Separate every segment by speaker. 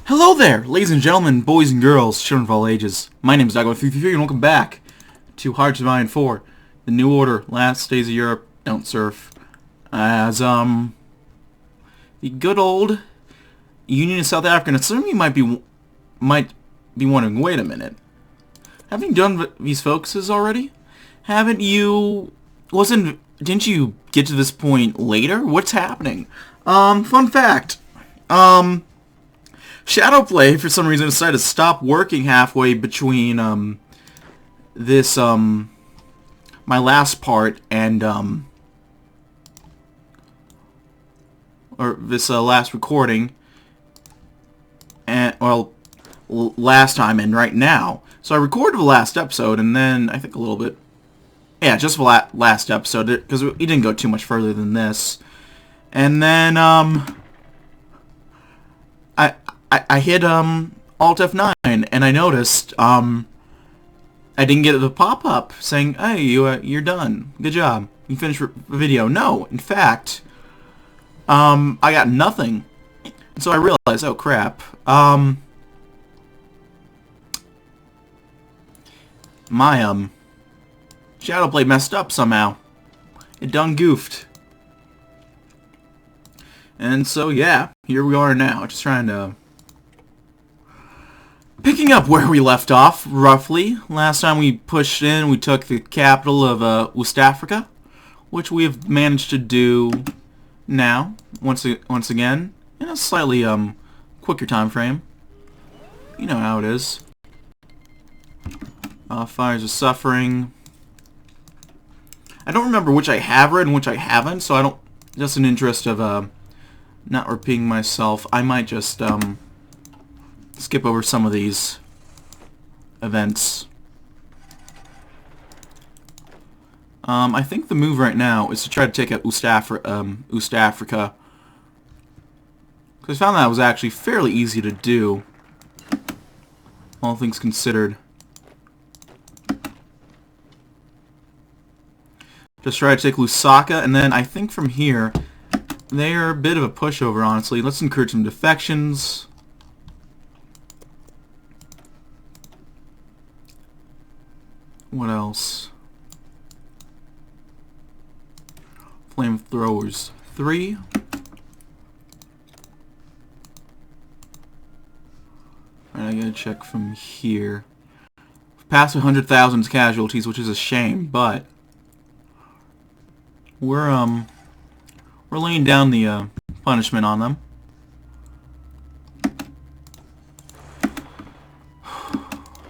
Speaker 1: Hello there, ladies and gentlemen, boys and girls, children of all ages. My name is DB333 and welcome back to Hearts of Iron 4, The New Order, Last Days of Europe, Don't Surf. As, the good old Union of South Africa. And some of you might be wondering, wait a minute. Haven't you done these focuses already? Didn't you get to this point later? What's happening? Fun fact. Shadowplay, for some reason, decided to stop working halfway between, my last part and, or this, last recording, and, well, last time and right now. So I recorded the last episode, and then, I think a little bit, yeah, just the last episode, because it didn't go too much further than this. And then, I hit Alt F9 and I noticed I didn't get the pop-up saying, "Hey, you're done. Good job. You finished the video." No, in fact, I got nothing. So I realized, oh crap. My Shadowplay messed up somehow. It done goofed. And so yeah, here we are now, just trying to picking up where we left off, roughly. Last time we pushed in, we took the capital of West Africa, which we have managed to do now, once again, in a slightly quicker time frame. You know how it is. Fires of Suffering. I don't remember which I have read and which I haven't, so I don't, just in interest of not repeating myself, I might just skip over some of these events. I think the move right now is to try to take out East Africa, because I found that was actually fairly easy to do, all things considered. Just try to take Lusaka, and then I think from here, they are a bit of a pushover, honestly. Let's encourage some defections. What else? Flamethrowers 3. Alright, I gotta check from here. We've passed 100,000 casualties, which is a shame, but we're laying down the punishment on them.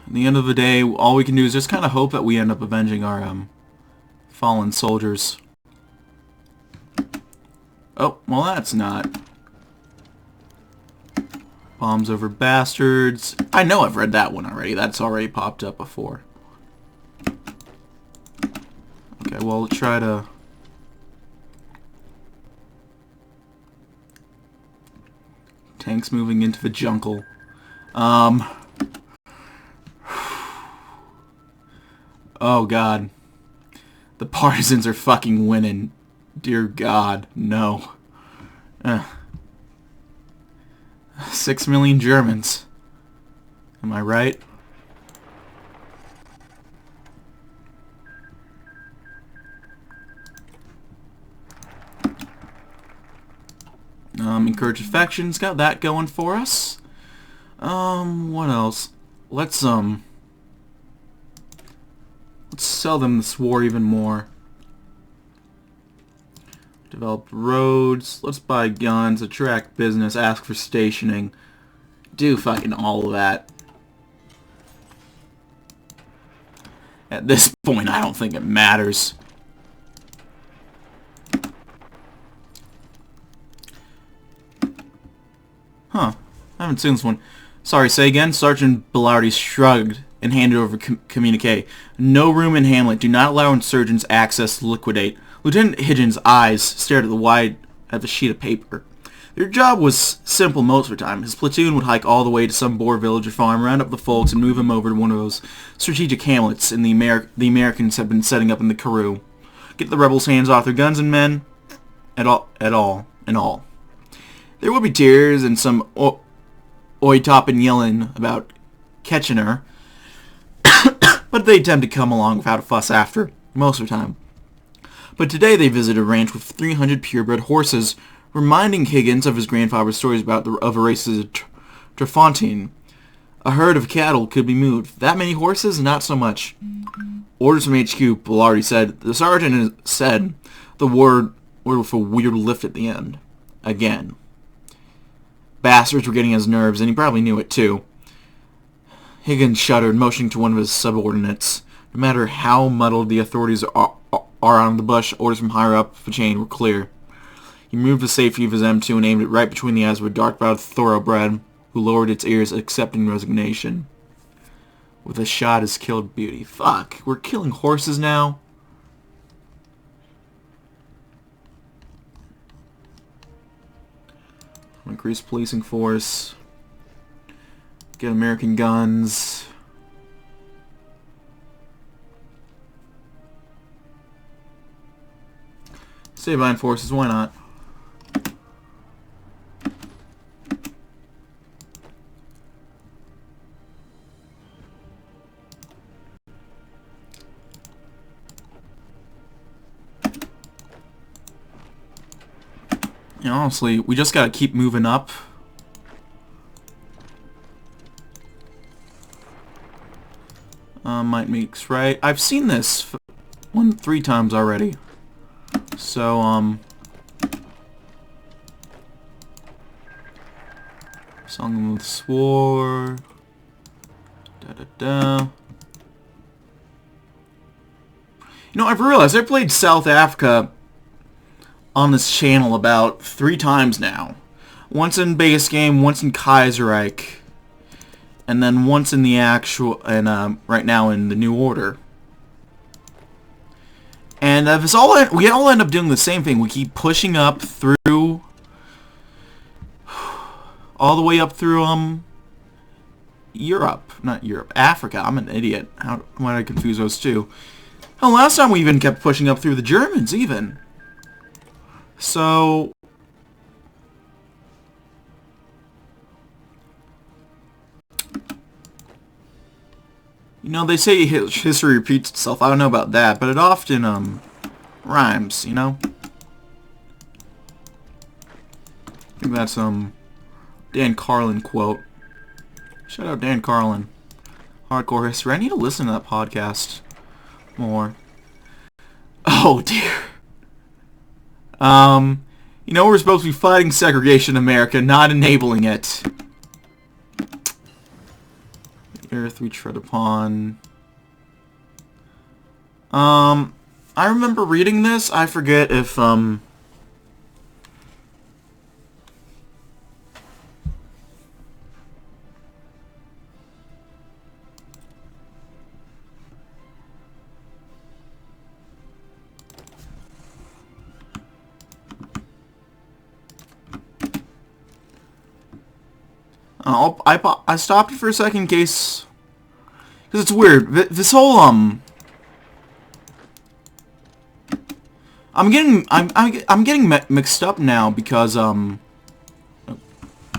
Speaker 1: At the end of the day, all we can do is just kind of hope that we end up avenging our fallen soldiers. Oh, well that's not. Bombs over bastards. I know I've read that one already. That's already popped up before. Okay, well, let's try to... Tanks moving into the jungle. Oh god. The partisans are fucking winning. Dear god, no. 6 million Germans. Am I right? Encourage affections, got that going for us. What else? Let's sell them this war even more. Develop roads, let's buy guns, attract business, ask for stationing. Do fucking all of that. At this point, I don't think it matters. Huh. I haven't seen this one. Sorry, say again? Sergeant Bellardi shrugged and handed over communique. No room in Hamlet. Do not allow insurgents access to liquidate. Lieutenant Higgins' eyes stared at the sheet of paper. Their job was simple most of the time. His platoon would hike all the way to some Boer village or farm, round up the folks, and move them over to one of those strategic hamlets the Americans have been setting up in the Karoo. Get the rebels' hands off their guns and men. At all. There would be tears and some Oytop and yelling about catching her, but they tend to come along without a fuss after, most of the time. But today they visit a ranch with 300 purebred horses, reminding Higgins of his grandfather's stories about a race at Trefontaine. A herd of cattle could be moved. That many horses? Not so much. Orders from HQ, Bilardi said. The sergeant said the word with a weird lift at the end. Again. Bastards were getting his nerves, and he probably knew it too. Higgins shuddered, motioning to one of his subordinates. No matter how muddled the authorities are on the bush, orders from higher up the chain were clear. He moved the safety of his M2 and aimed it right between the eyes of a dark-browed thoroughbred, who lowered its ears, accepting resignation. With a shot has killed beauty. Fuck, we're killing horses now? Increase policing force. Get American guns. Sabine forces, why not? You know, honestly, we just gotta keep moving up. Might makes right. I've seen this 3 times already. So, Song of the Sword. Da-da-da. You know, I've realized I played South Africa on this channel about 3 times now. Once in base game, once in Kaiserreich, and then once in the actual, and right now in the New Order. And we all end up doing the same thing. We keep pushing up through, all the way up through Europe, not Europe, Africa. I'm an idiot. Why did I confuse those two? Hell, last time we even kept pushing up through the Germans, even. So, you know, they say history repeats itself. I don't know about that, but it often, rhymes, you know? I think that's, Dan Carlin quote. Shout out Dan Carlin. Hardcore history. I need to listen to that podcast more. Oh, dear. You know, we're supposed to be fighting segregation in America, not enabling it. The earth we tread upon. I remember reading this. I forget if, I stopped it for a second in case, because it's weird. This whole I'm getting mixed up now because oh,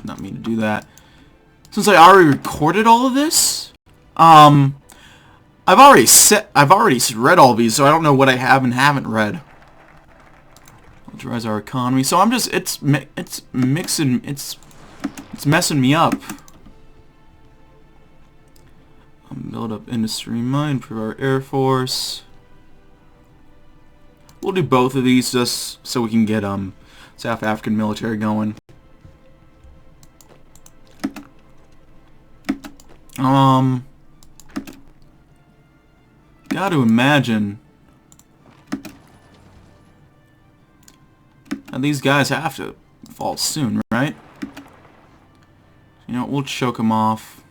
Speaker 1: not mean to do that. Since I already recorded all of this, I've already read all of these, so I don't know what I have and haven't read. Rise our economy. So I'm just it's messing me up. Build up industry mine for our Air Force. We'll do both of these just so we can get South African military going. Got to imagine that these guys have to fall soon, right? You know, we'll choke them off.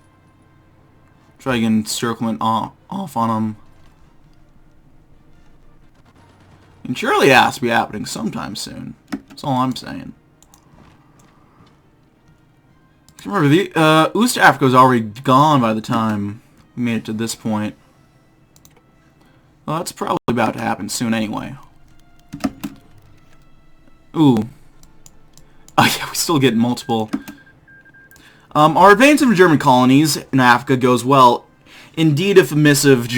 Speaker 1: Try getting circling off on them. And surely it has to be happening sometime soon. That's all I'm saying. Remember, the East Africa was already gone by the time we made it to this point. Well, that's probably about to happen soon anyway. Ooh. Oh yeah, we still get multiple. Our advance of the German colonies in Africa goes well. Indeed, if the missive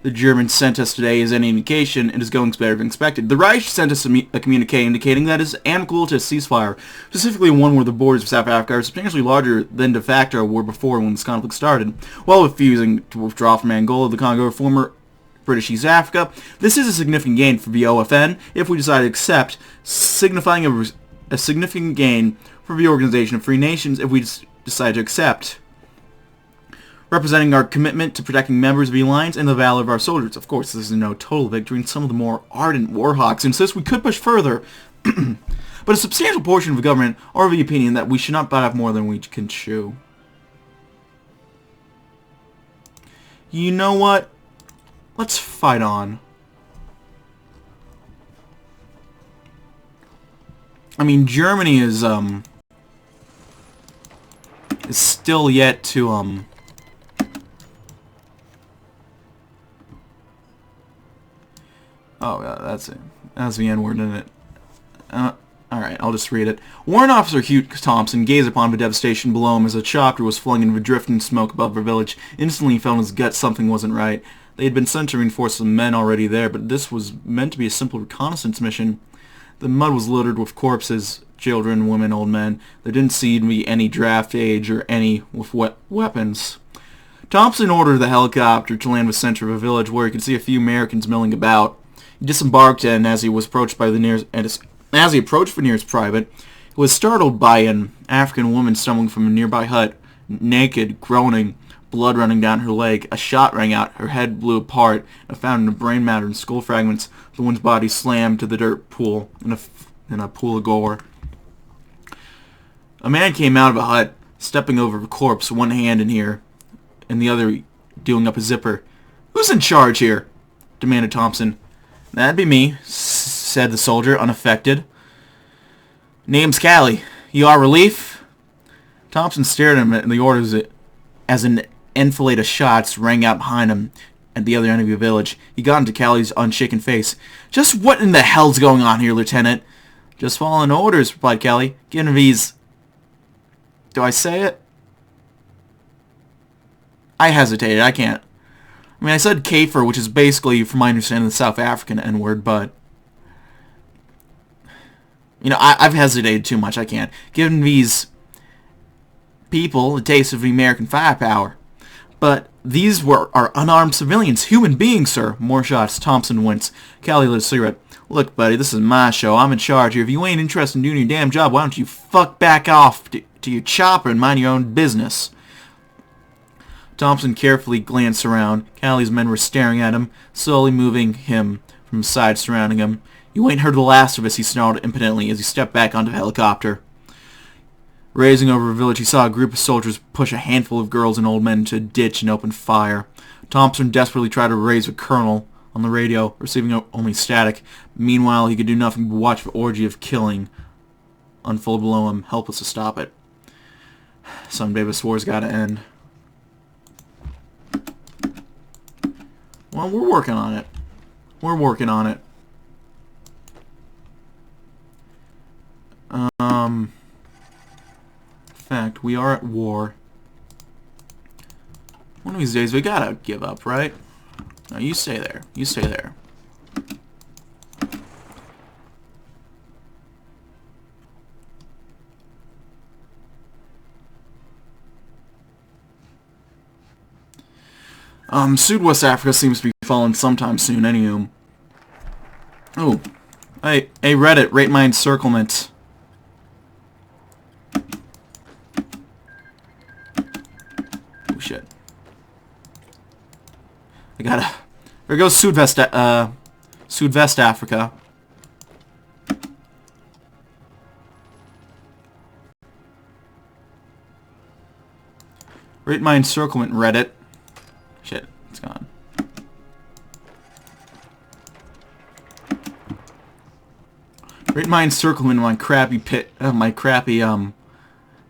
Speaker 1: the Germans sent us today is any indication, it is going better than expected. The Reich sent us a communique indicating that it is amicable to a ceasefire, specifically one where the borders of South Africa are substantially larger than de facto were before when this conflict started. While refusing to withdraw from Angola, the Congo, or former British East Africa, this is a significant gain for the OFN if we decide to accept, signifying a significant gain for the Organization of Free Nations if we decide to accept, representing our commitment to protecting members of the Alliance and the valor of our soldiers. Of course, this is no total victory, and some of the more ardent warhawks insist we could push further, but a substantial portion of the government are of the opinion that we should not bite off more than we can chew. You know what? Let's fight on. I mean, Germany is still yet to, oh, yeah, that's it. That's the N-word, isn't it? Alright, I'll just read it. Warrant Officer Hugh Thompson gazed upon the devastation below him as a chopper was flung into the drifting smoke above the village. Instantly he felt in his gut something wasn't right. They had been sent to reinforce some men already there, but this was meant to be a simple reconnaissance mission. The mud was littered with corpses, children, women, old men. There didn't seem to be any draft age or any with weapons. Thompson ordered the helicopter to land in the center of a village where he could see a few Americans milling about. He disembarked, and as he was approached by the nearest private, he was startled by an African woman stumbling from a nearby hut, naked, groaning, blood running down her leg. A shot rang out, her head blew apart, and found in brain matter and skull fragments. The woman's body slammed to the dirt pool in a pool of gore. A man came out of a hut, stepping over the corpse, one hand in here, and the other doing up a zipper. "Who's in charge here?" demanded Thompson. "That'd be me," said the soldier, unaffected. "Name's Callie. You are relief?" Thompson stared at him and the orders as an enfilade of shots rang out behind him at the other end of the village. He got into Callie's unshaken face. "Just what in the hell's going on here, Lieutenant?" "Just following orders," replied Callie. "Getting these..." Do I say it? I hesitated. I can't. I mean, I said Kafer, which is basically, from my understanding, the South African N-word, but... You know, I've hesitated too much. I can't. Giving these people a taste of the American firepower. But these are unarmed civilians. Human beings, sir. More shots. Thompson winced. Callie lit a cigarette. "Look, buddy, this is my show. I'm in charge here. If you ain't interested in doing your damn job, why don't you fuck back off to your chopper and mind your own business?" Thompson carefully glanced around. Callie's men were staring at him, slowly moving him from the side surrounding him. "You ain't heard the last of us," he snarled impotently as he stepped back onto the helicopter. Raising over the village, he saw a group of soldiers push a handful of girls and old men into a ditch and open fire. Thompson desperately tried to raise the colonel on the radio, receiving only static. Meanwhile, he could do nothing but watch the orgy of killing unfold below him, helpless to stop it. Someday this war's gotta end. Well, we're working on it. We're working on it. In fact, we are at war. One of these days, we gotta give up, right? No, you stay there. You stay there. Sud-West Africa seems to be falling sometime soon, anywho. Oh. Hey, Reddit, rate my encirclement. Oh, shit. I gotta... There goes Sud-West Africa. Rate my encirclement, Reddit. Shit, it's gone. Rate my encirclement on my crappy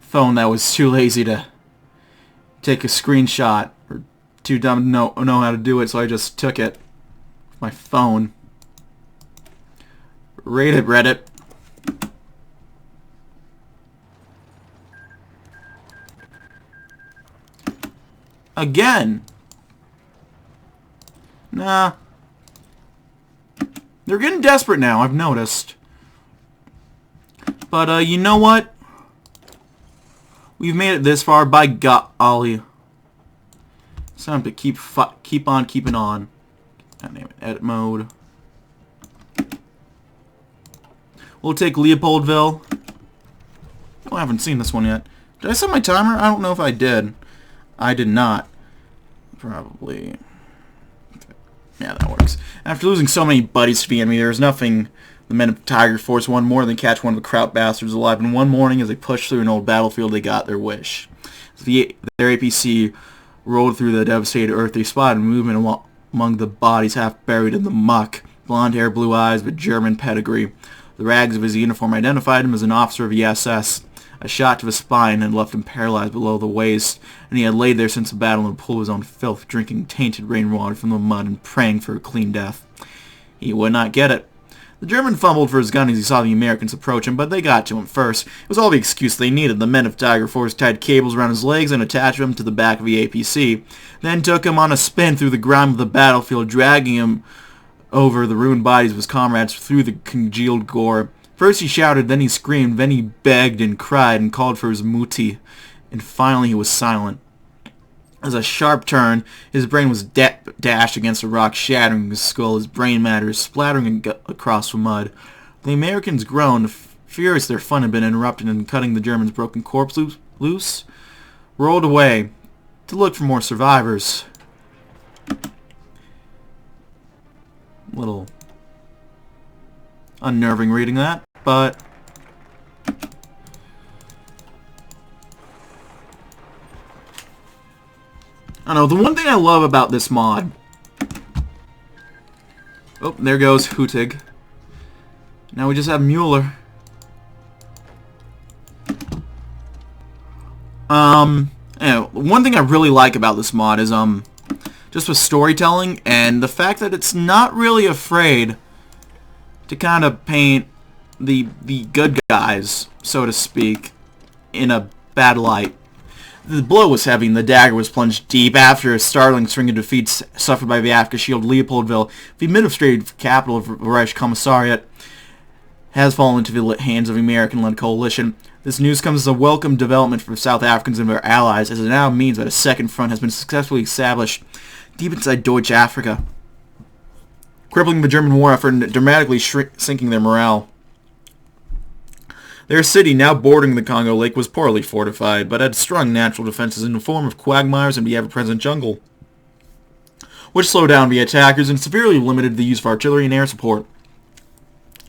Speaker 1: phone that was too lazy to take a screenshot, or too dumb to know how to do it, so I just took it with my phone. Rate it, Reddit. Again. Nah. They're getting desperate now, I've noticed. But, you know what? We've made it this far, by golly. It's time to keep on keeping on. God damn it, edit mode. We'll take Leopoldville. Oh, I haven't seen this one yet. Did I set my timer? I don't know if I did. I did not. Probably. Yeah, that works. After losing so many buddies to the enemy, there was nothing the men of Tiger Force wanted more than catch one of the Kraut bastards alive. And one morning, as they pushed through an old battlefield, they got their wish. As their APC rolled through the devastated earth, they spotted movement among the bodies half buried in the muck. Blonde hair, blue eyes, but German pedigree. The rags of his uniform identified him as an officer of the SS. A shot to the spine had left him paralyzed below the waist, and he had laid there since the battle in a pool of his own filth, drinking tainted rainwater from the mud and praying for a clean death. He would not get it. The German fumbled for his gun as he saw the Americans approach him, but they got to him first. It was all the excuse they needed. The men of Tiger Force tied cables around his legs and attached him to the back of the APC, then took him on a spin through the grime of the battlefield, dragging him over the ruined bodies of his comrades through the congealed gore. First he shouted, then he screamed, then he begged and cried and called for his mutti, and finally he was silent. As a sharp turn, his brain was dashed against a rock, shattering his skull, his brain matter splattering across the mud. The Americans groaned, furious their fun had been interrupted, and cutting the German's broken corpse loose, rolled away to look for more survivors. Little unnerving reading that, but I don't know, the one thing I love about this mod... Oh, there goes Hutig. Now we just have Mueller. One thing I really like about this mod is, just with storytelling, and the fact that it's not really afraid to kind of paint the good guys, so to speak, in a bad light. The blow was heavy and the dagger was plunged deep after a startling string of defeats suffered by the Afrika Shield. Leopoldville, the administrative capital of the Reich Commissariat, has fallen into the hands of the American-led coalition. This news comes as a welcome development for South Africans and their allies, as it now means that a second front has been successfully established deep inside Deutsche Africa, crippling the German war effort and dramatically sinking their morale. Their city, now bordering the Congo Lake, was poorly fortified, but had strong natural defenses in the form of quagmires and the ever-present jungle, which slowed down the attackers and severely limited the use of artillery and air support.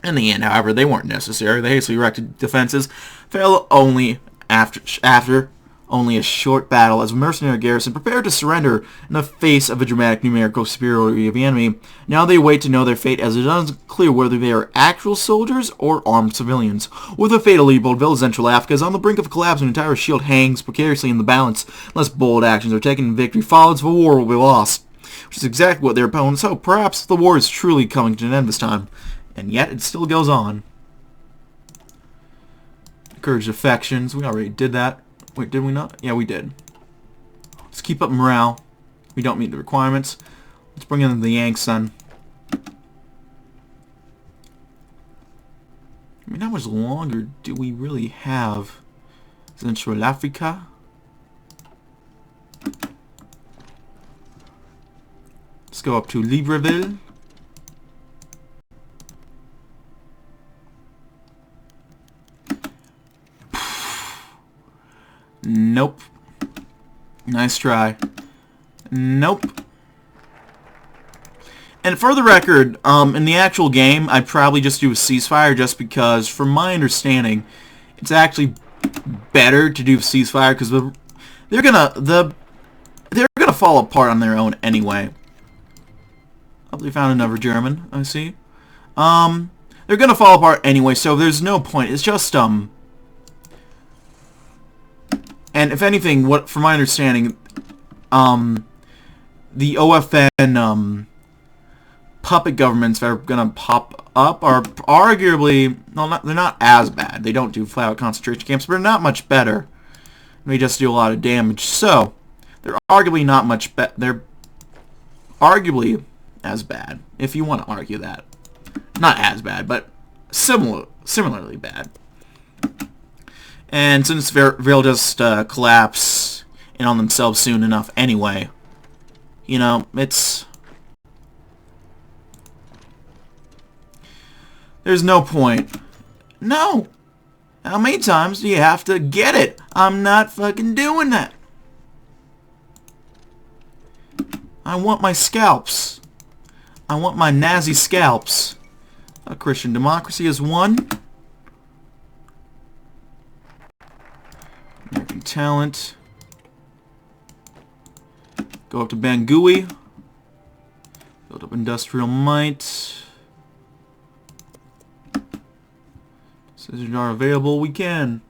Speaker 1: In the end, however, they weren't necessary. The hastily erected defenses fell only after only a short battle as a mercenary garrison prepared to surrender in the face of a dramatic numerical superiority of the enemy. Now they wait to know their fate, as it is unclear whether they are actual soldiers or armed civilians. With the fate of Leopoldville, Central Africa is on the brink of collapse, and an entire shield hangs precariously in the balance. Unless bold actions are taken and victory follows, the war will be lost, which is exactly what their opponents hope. Perhaps the war is truly coming to an end this time, and yet it still goes on. Encourage affections. We already did that. Wait, did we not? Yeah, we did. Let's keep up morale. We don't meet the requirements. Let's bring in the Yanks then. I mean, how much longer do we really have? Central Africa? Let's go up to Libreville. Nope. Nice try. Nope. And for the record, in the actual game, I'd probably just do a ceasefire, just because, from my understanding, it's actually better to do a ceasefire because they're gonna fall apart on their own anyway. Oh, they found another German. I see. They're gonna fall apart anyway, so there's no point. It's just And if anything, from my understanding, the OFN puppet governments that are gonna pop up are arguably, they're not as bad. They don't do flat-out concentration camps, but they're not much better. They just do a lot of damage. So They're arguably not much better. They're arguably as bad, if you want to argue that. Not as bad, but similarly bad. And since they'll just collapse in on themselves soon enough anyway, you know, there's no point. No! How many times do you have to get it? I'm not fucking doing that. I want my scalps. I want my Nazi scalps. A Christian democracy is won. American talent. Go up to Bangui. Build up industrial might. Scissors are available. We can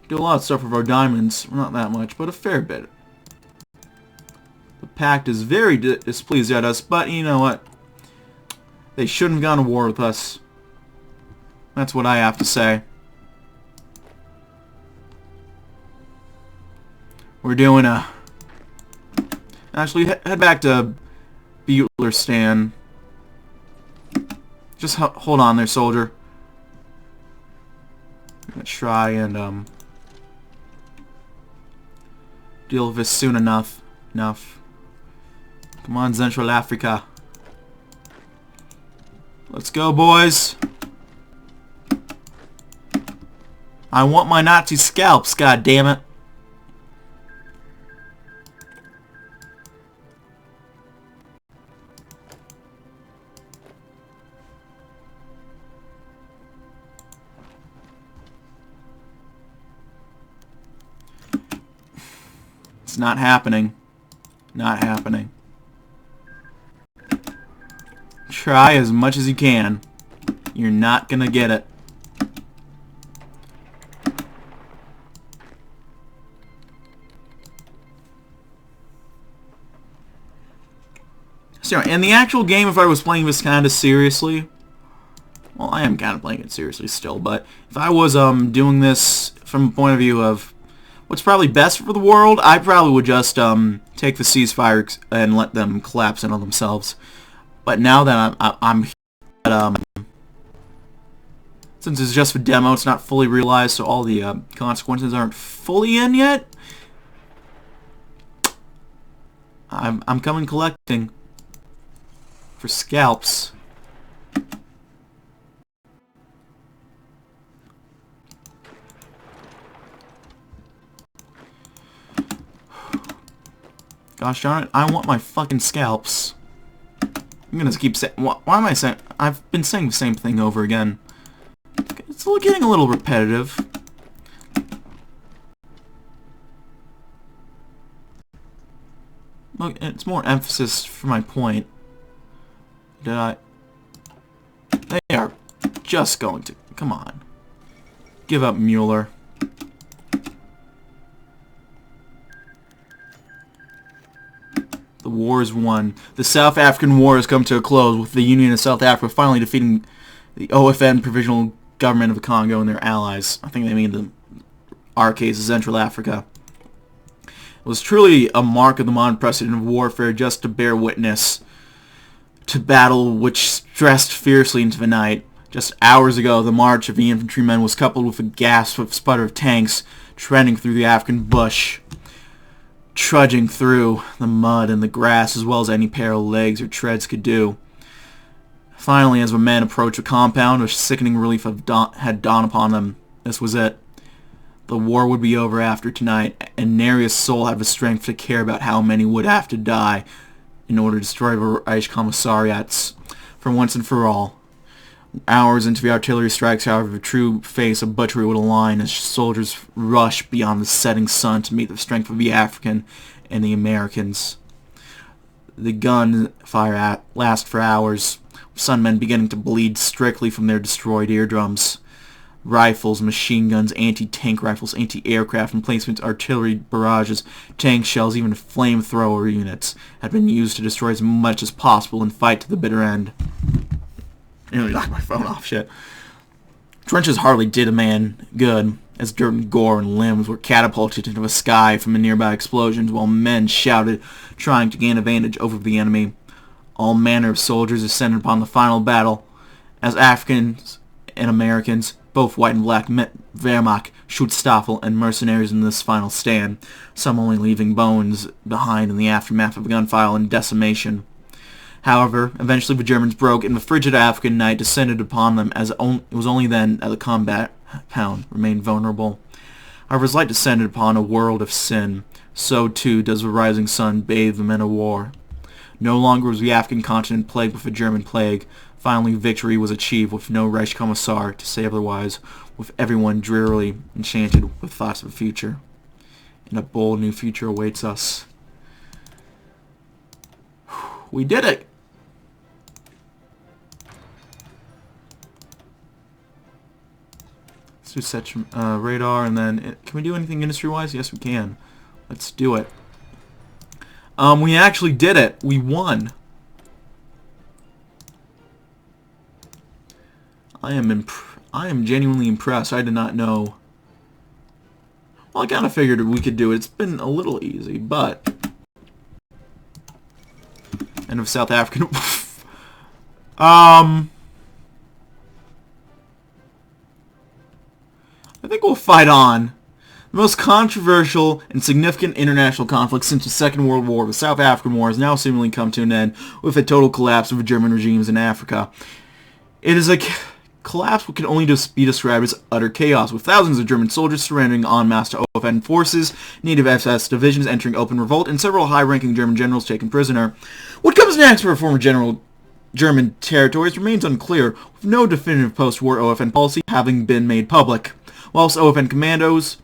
Speaker 1: do a lot of stuff with our diamonds. Not that much, but a fair bit. The Pact is very displeased at us, but you know what? They shouldn't have gone to war with us. That's what I have to say. We're doing a... Actually, head back to Butlerstan. Just hold on there, soldier. I'm gonna try and deal with this soon enough. Come on, Central Africa. Let's go, boys. I want my Nazi scalps, god damn it. It's not happening. Not happening. Try as much as you can. You're not gonna get it. So, in the actual game, if I was playing this kind of seriously, well, I am kind of playing it seriously still, but if I was doing this from a point of view of what's probably best for the world, I probably would just take the ceasefire and let them collapse in on themselves. But now that I'm since it's just a demo, it's not fully realized, so all the consequences aren't fully in yet. I'm coming collecting for scalps. Gosh darn it, I want my fucking scalps. I'm gonna keep saying... Why am I saying... I've been saying the same thing over again. It's getting a little repetitive. Look, it's more emphasis for my point. They are just going to... Come on. Give up, Mueller. The war is won. The South African War has come to a close, with the Union of South Africa finally defeating the OFN Provisional Government of the Congo and their allies. I think they mean our case, Central Africa. It was truly a mark of the modern precedent of warfare just to bear witness to battle which stressed fiercely into the night. Just hours ago, the march of the infantrymen was coupled with a gasp of sputter of tanks trending through the African bush, trudging through the mud and the grass as well as any pair of legs or treads could do. Finally, as the men approached the compound, a sickening relief had dawned upon them. This was it. The war would be over after tonight, and nary a soul had the strength to care about how many would have to die in order to destroy the Reich commissariats for once and for all. Hours into the artillery strikes, however, the true face of butchery would align as soldiers rushed beyond the setting sun to meet the strength of the African and the Americans. The gunfire lasted for hours, with some men beginning to bleed strictly from their destroyed eardrums. Rifles, machine guns, anti-tank rifles, anti-aircraft emplacements, artillery barrages, tank shells, even flamethrower units had been used to destroy as much as possible and fight to the bitter end. I nearly knocked my phone off, shit. Trenches hardly did a man good, as dirt and gore and limbs were catapulted into the sky from the nearby explosions, while men shouted, trying to gain advantage over the enemy. All manner of soldiers ascended upon the final battle, as Africans and Americans, both white and black, met Wehrmacht, Schutzstaffel, and mercenaries in this final stand, some only leaving bones behind in the aftermath of gunfire and decimation. However, eventually the Germans broke, and the frigid African night descended upon them, as it was only then that the combat pound remained vulnerable. However, as light descended upon a world of sin, so too does the rising sun bathe the men of war. No longer was the African continent plagued with a German plague. Finally, victory was achieved with no Reichskommissar to say otherwise, with everyone drearily enchanted with thoughts of the future. And a bold new future awaits us. We did it! Let's do set radar, and then... Can we do anything industry-wise? Yes, we can. Let's do it. We actually did it. We won. I am genuinely impressed. I did not know. Well, I kind of figured we could do it. It's been a little easy, but... End of South African... I think we'll fight on. The most controversial and significant international conflict since the Second World War, the South African War, has now seemingly come to an end with a total collapse of the German regimes in Africa. It is a collapse which can only just be described as utter chaos, with thousands of German soldiers surrendering en masse to OFN forces, native SS divisions entering open revolt, and several high-ranking German generals taken prisoner. What comes next for former German territories remains unclear, with no definitive post-war OFN policy having been made public. Whilst OFN commanders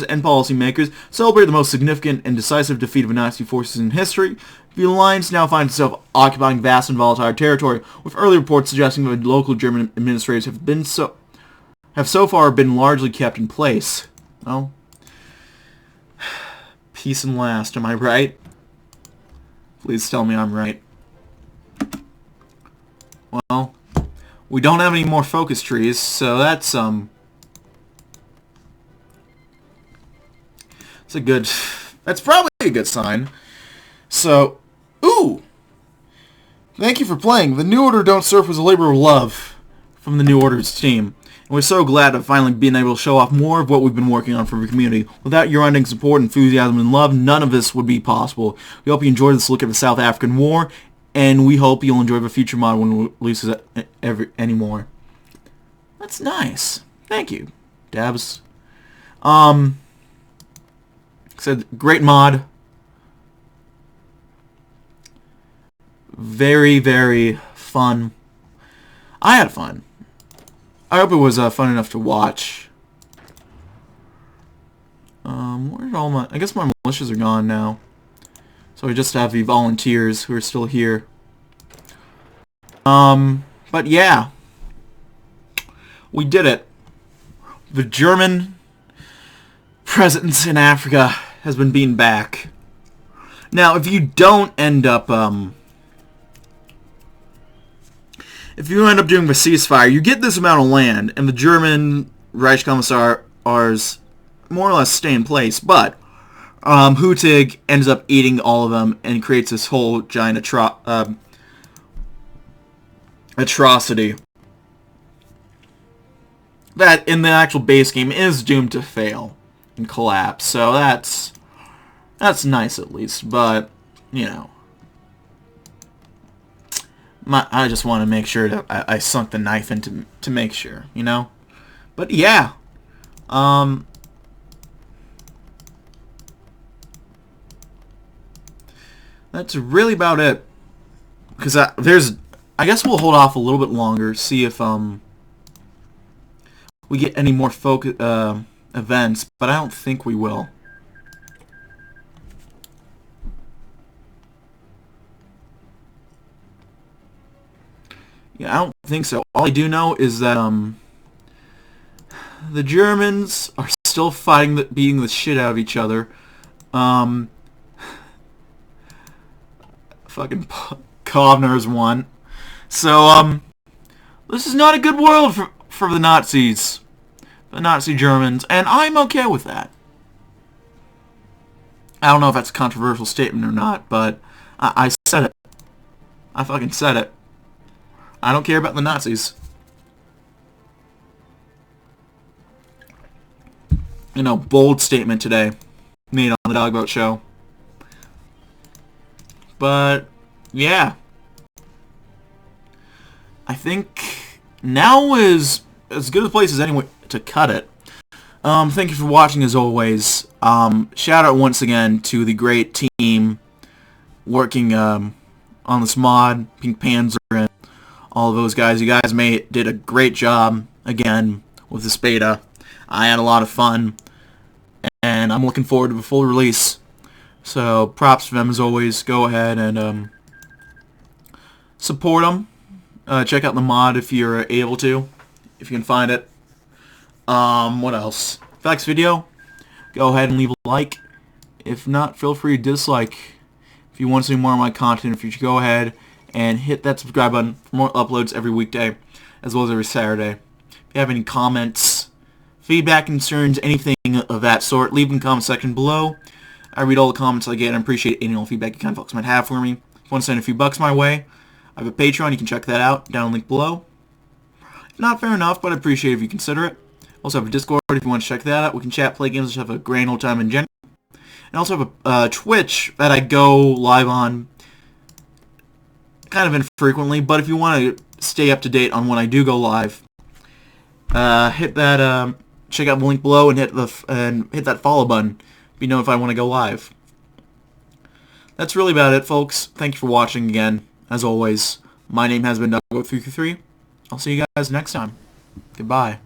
Speaker 1: and policymakers celebrate the most significant and decisive defeat of the Nazi forces in history, the alliance now finds itself occupying vast and volatile territory, with early reports suggesting that local German administrators have so far been largely kept in place. Well, peace and last, am I right? Please tell me I'm right. Well, we don't have any more focus trees, so that's that's probably a good sign. So, ooh! Thank you for playing. The New Order Don't Surf was a labor of love from the New Order's team. And we're so glad of finally being able to show off more of what we've been working on for the community. Without your unending support, enthusiasm, and love, none of this would be possible. We hope you enjoyed this look at the South African War, and we hope you'll enjoy the future mod when it releases anymore. That's nice. Thank you, Dabs. Said great mod. Very, very fun. I had fun. I hope it was fun enough to watch. Where did all my... I guess my militias are gone now. So we just have the volunteers who are still here. But yeah. We did it. The German presence in Africa has been beaten back. Now, if you don't end up, if you end up doing the ceasefire, you get this amount of land, and the German Reichskommissars more or less stay in place, but Hutig ends up eating all of them and creates this whole giant atrocity that in the actual base game is doomed to fail and collapse. So that's nice at least, but you know, I just want to make sure that I sunk the knife into to make sure, you know. But yeah, that's really about it. Because I guess we'll hold off a little bit longer, see if we get any more events, but I don't think we will. Yeah, I don't think so. All I do know is that the Germans are still beating the shit out of each other. Fucking Kovner's won. So this is not a good world for the Nazis, the Nazi Germans, and I'm okay with that. I don't know if that's a controversial statement or not, but I said it. I fucking said it. I don't care about the Nazis. You know, bold statement today made on the Dogboat Show. But, yeah. I think now is as good a place as any to cut it. Thank you for watching as always. Shout out once again to the great team working on this mod, Pink Panzer and all of those guys. You guys did a great job again with this beta. I had a lot of fun, and I'm looking forward to the full release. So props to them as always. Go ahead and support them. Check out the mod if you're able to, if you can find it. What else? If you like this video, go ahead and leave a like. If not, feel free to dislike. If you want to see more of my content in the future, go ahead and hit that subscribe button for more uploads every weekday, as well as every Saturday. If you have any comments, feedback, concerns, anything of that sort, leave them in the comment section below. I read all the comments I get and appreciate any and all feedback you kind of folks might have for me. If you want to send a few bucks my way, I have a Patreon. You can check that out down in the link below. If not, fair enough, but I'd appreciate it if you consider it. Also have a Discord if you want to check that out. We can chat, play games, just have a grand old time in general. And also have a Twitch that I go live on kind of infrequently, but if you want to stay up to date on when I do go live, hit that check out the link below and hit that follow button. Be notified when I go live. That's really about it, folks. Thank you for watching again. As always, my name has been DB333. I'll see you guys next time. Goodbye.